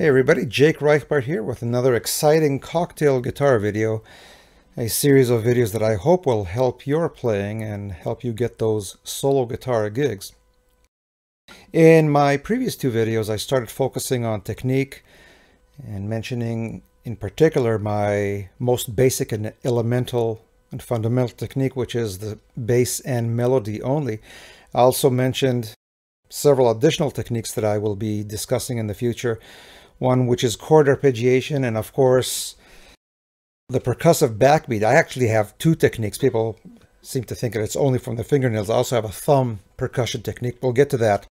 Hey everybody, Jake Reichbart here with another exciting cocktail guitar video, a series of videos that I hope will help your playing and help you get those solo guitar gigs. In my previous two videos, I started focusing on technique and mentioning in particular my most basic and elemental and fundamental technique, which is the bass and melody only. I also mentioned several additional techniques that I will be discussing in the future. One which is chord arpeggiation, and of course the percussive backbeat. I actually have two techniques. People seem to think that it's only from the fingernails. I also have a thumb percussion technique. We'll get to that.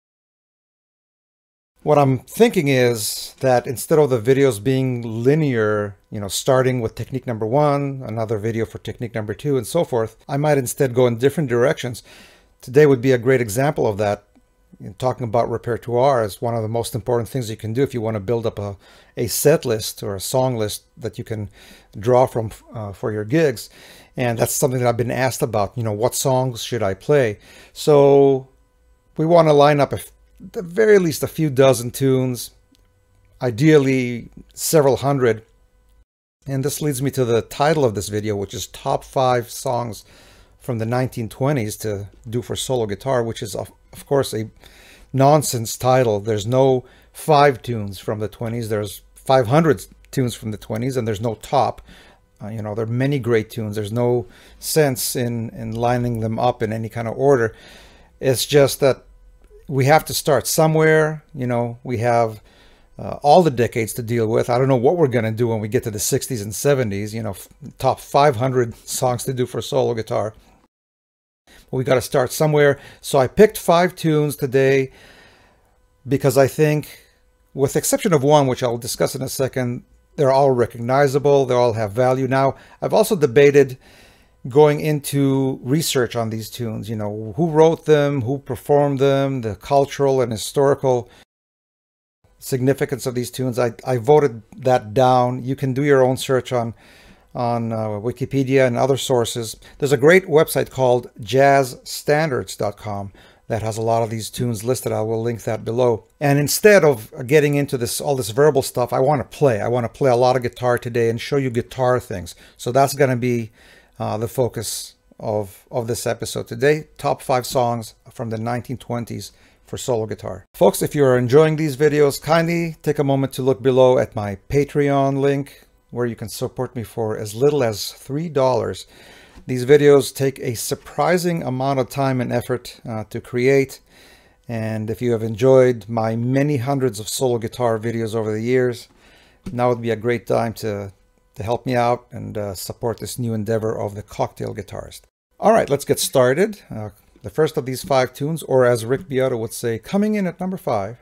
What I'm thinking is that instead of the videos being linear, starting with technique number one, another video for technique number two, and so forth, I might instead go in different directions. Today would be a great example of that. Talking about repertoire is one of the most important things you can do if you want to build up a set list or a song list that you can draw from for your gigs. And that's something that I've been asked about, what songs should I play? So we want to line up at the very least a few dozen tunes, ideally several hundred. And this leads me to the title of this video, which is Top 5 Songs from the 1920s to do for solo guitar, which is of course a nonsense title. There's no 5 tunes from the 20s. There's 500 tunes from the 20s, and there's no top. There are many great tunes. There's no sense in lining them up in any kind of order. It's just that we have to start somewhere. We have all the decades to deal with. I don't know what we're going to do when we get to the 60s and 70s, top 500 songs to do for solo guitar. We got to start somewhere. So I picked 5 tunes today because I think, with the exception of one, which I'll discuss in a second, they're all recognizable. They all have value. Now, I've also debated going into research on these tunes. Who wrote them, who performed them, the cultural and historical significance of these tunes. I voted that down. You can do your own search on Wikipedia and other sources. There's a great website called jazzstandards.com that has a lot of these tunes listed. I will link that below. And instead of getting into all this verbal stuff, I want to play. I want to play a lot of guitar today and show you guitar things. So that's going to be the focus of this episode today. Top 5 songs from the 1920s for solo guitar. Folks, if you're enjoying these videos, kindly take a moment to look below at my Patreon link, where you can support me for as little as $3. These videos take a surprising amount of time and effort to create. And if you have enjoyed my many hundreds of solo guitar videos over the years, now would be a great time to help me out and support this new endeavor of the Cocktail Guitarist. All right, let's get started. The first of these 5 tunes, or as Rick Beato would say, coming in at number 5,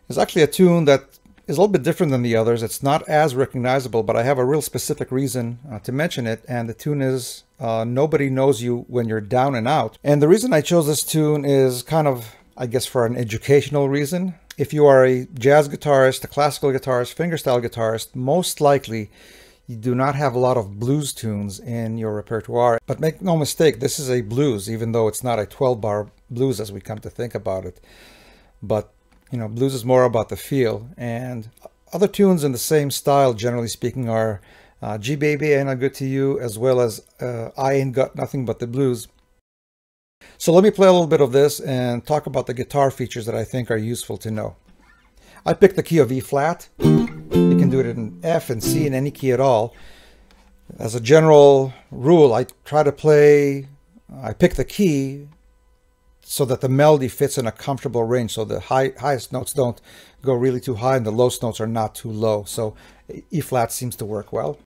is actually a tune that is a little bit different than the others. It's not as recognizable, but I have a real specific reason to mention it, and the tune is Nobody Knows You When You're Down and Out. And the reason I chose this tune is kind of, I guess, for an educational reason. If you are a jazz guitarist, a classical guitarist, fingerstyle guitarist, most likely you do not have a lot of blues tunes in your repertoire. But make no mistake, this is a blues, even though it's not a 12-bar blues as we come to think about it. But blues is more about the feel, and other tunes in the same style, generally speaking, are Gee Baby, Ain't I Good to You, as well as I Ain't Got Nothing But the Blues. So let me play a little bit of this and talk about the guitar features that I think are useful to know. I picked the key of E flat. You can do it in F and C, in any key at all. As a general rule, I pick the key so that the melody fits in a comfortable range, so the highest notes don't go really too high and the lowest notes are not too low. So E flat seems to work well.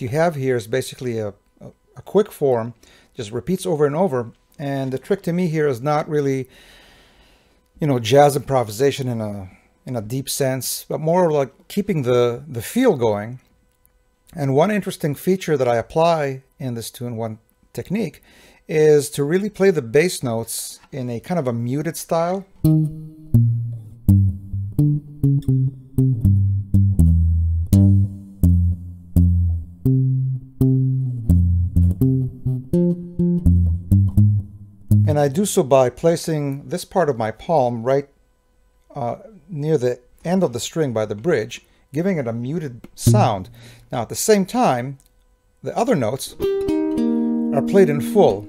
you have here is basically a quick form, just repeats over and over. And the trick to me here is not really, you know, jazz improvisation in a deep sense, but more like keeping the feel going. And one interesting feature that I apply in this tune, one technique, is to really play the bass notes in a kind of a muted style. And I do so by placing this part of my palm right near the end of the string by the bridge, giving it a muted sound. Now at the same time, the other notes are played in full.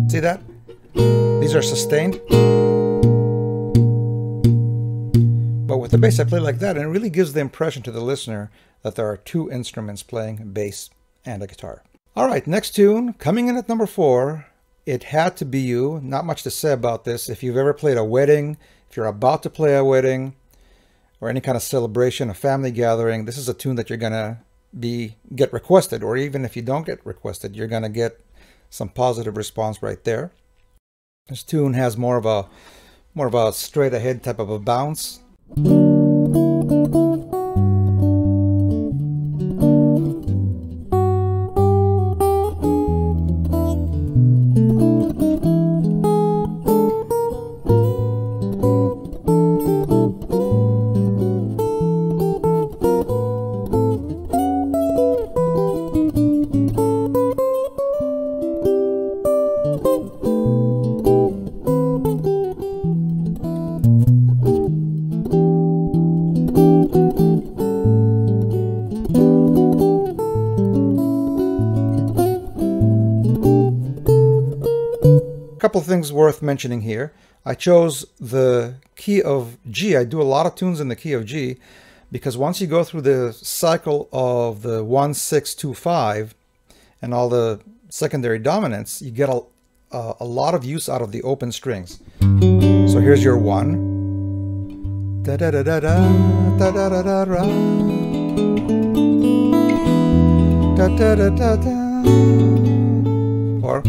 See that? These are sustained. But with the bass I play like that, and it really gives the impression to the listener that there are two instruments playing, a bass and a guitar. Alright, next tune, coming in at number 4, It Had to Be You. Not much to say about this. If you've ever played a wedding, if you're about to play a wedding, or any kind of celebration, a family gathering, this is a tune that you're gonna get requested, or even if you don't get requested, you're gonna get some positive response right there. This tune has more of a straight ahead type of a bounce. Couple things worth mentioning here. I chose the key of G. I do a lot of tunes in the key of G because once you go through the cycle of the 1, 6, 2, 5 and all the secondary dominants, you get a lot of use out of the open strings. So here's your 1. Da da da da da da da da da da da da da da da, or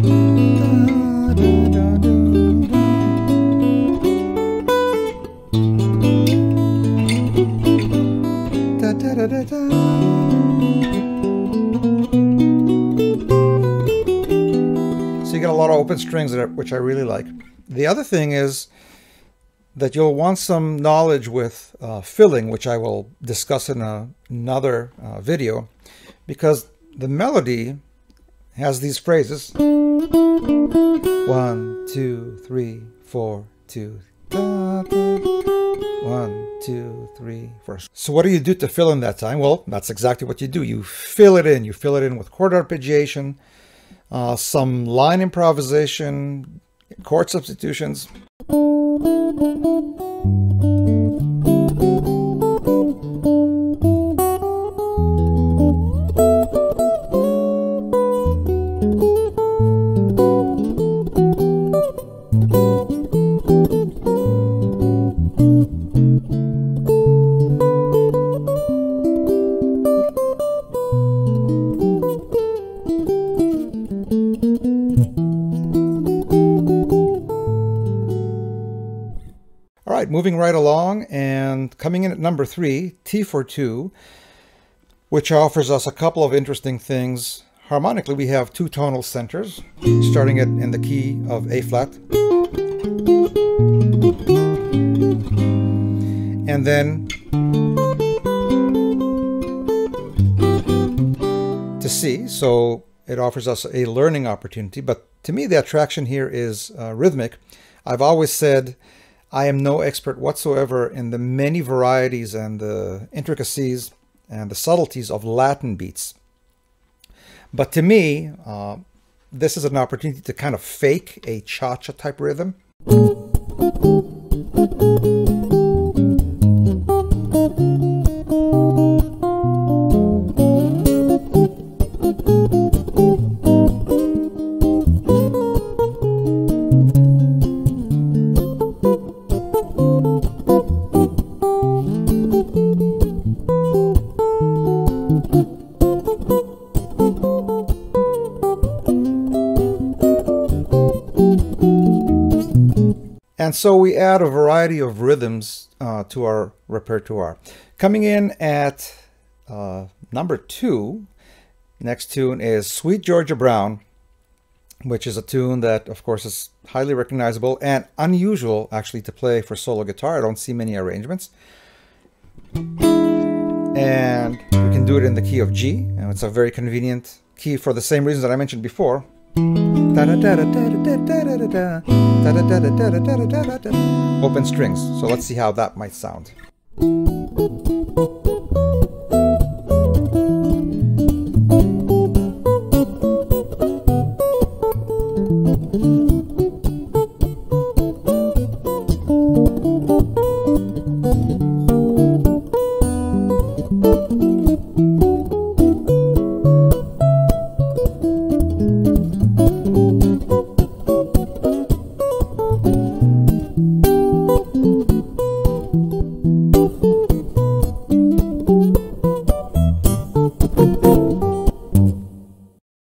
so you get a lot of open strings which I really like. The other thing is that you'll want some knowledge with filling, which I will discuss in another video, because the melody has these phrases 1, 2, 3, 4, 2, 1, 2, 3, 4. So what do you do to fill in that time? Well, that's exactly what you do. You fill it in. You fill it in with chord arpeggiation, some line improvisation, chord substitutions. Moving right along and coming in at number 3, T for 2, which offers us a couple of interesting things. Harmonically, we have two tonal centers, starting it in the key of A flat, and then to C. So it offers us a learning opportunity. But to me, the attraction here is rhythmic. I've always said I am no expert whatsoever in the many varieties and the intricacies and the subtleties of Latin beats. But to me, this is an opportunity to kind of fake a cha-cha type rhythm. And so we add a variety of rhythms to our repertoire. Coming in at number 2, next tune is Sweet Georgia Brown, which is a tune that, of course, is highly recognizable and unusual, actually, to play for solo guitar. I don't see many arrangements. And we can do it in the key of G, and it's a very convenient key for the same reasons that I mentioned before. Open strings. So let's see how that might sound.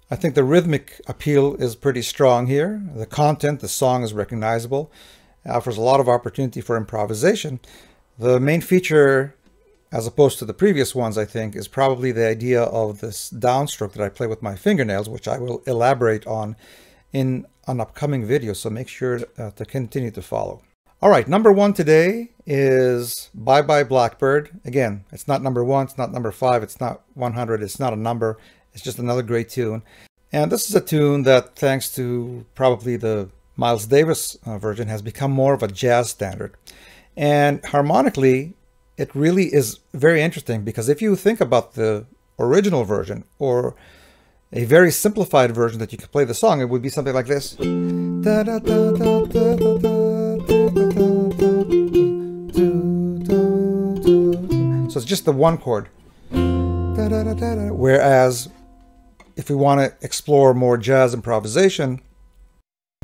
I think the rhythmic appeal is pretty strong here. The content, the song is recognizable, offers a lot of opportunity for improvisation. The main feature, as opposed to the previous ones, I think, is probably the idea of this downstroke that I play with my fingernails, which I will elaborate on in an upcoming video, so make sure to continue to follow. All right, number 1 today is Bye Bye Blackbird. Again, it's not number 1, it's not number 5, it's not 100, it's not a number, it's just another great tune. And this is a tune that, thanks to probably the Miles Davis version, has become more of a jazz standard. And harmonically, it really is very interesting, because if you think about the original version or a very simplified version that you could play the song, it would be something like this. So it's just the one chord. Whereas if we want to explore more jazz improvisation,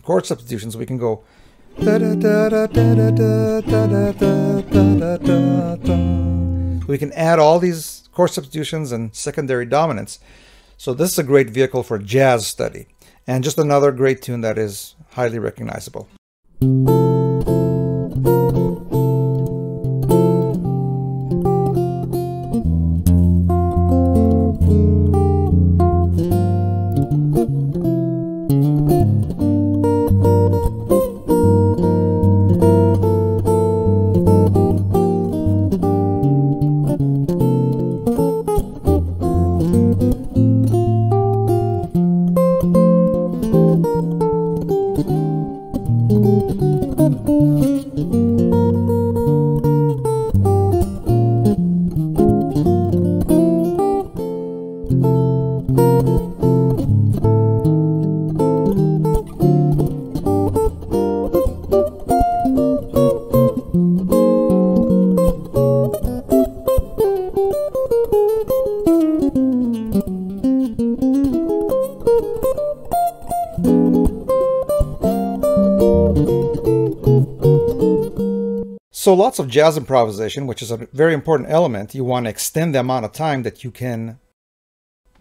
chord substitutions, we can go. We can add all these chord substitutions and secondary dominants. So this is a great vehicle for jazz study, and just another great tune that is highly recognizable. So lots of jazz improvisation, which is a very important element. You want to extend the amount of time that you can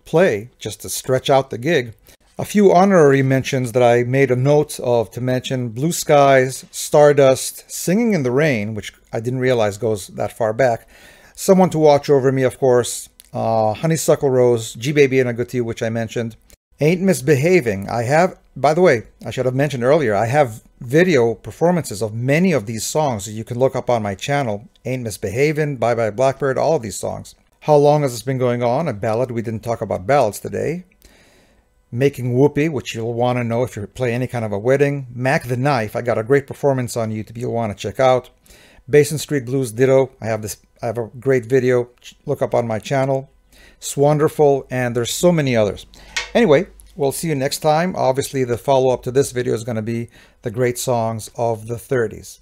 play just to stretch out the gig. A few honorary mentions that I made a note of to mention: Blue Skies, Stardust, Singing in the Rain, which I didn't realize goes that far back, Someone to Watch Over Me, of course, Honeysuckle Rose, G-Baby and a Good Tea, which I mentioned, Ain't Misbehaving. I have, by the way, I should have mentioned earlier, I have video performances of many of these songs that you can look up on my channel. Ain't Misbehaving, Bye Bye Blackbird, all of these songs. How Long Has This Been Going On? A ballad. We didn't talk about ballads today. Making Whoopee, which you'll want to know if you play any kind of a wedding. Mac the Knife. I got a great performance on YouTube you'll want to check out. Basin Street Blues, ditto. I have a great video. Look up on my channel. Swanderful, and there's so many others. Anyway, we'll see you next time. Obviously, the follow-up to this video is going to be the great songs of the 30s.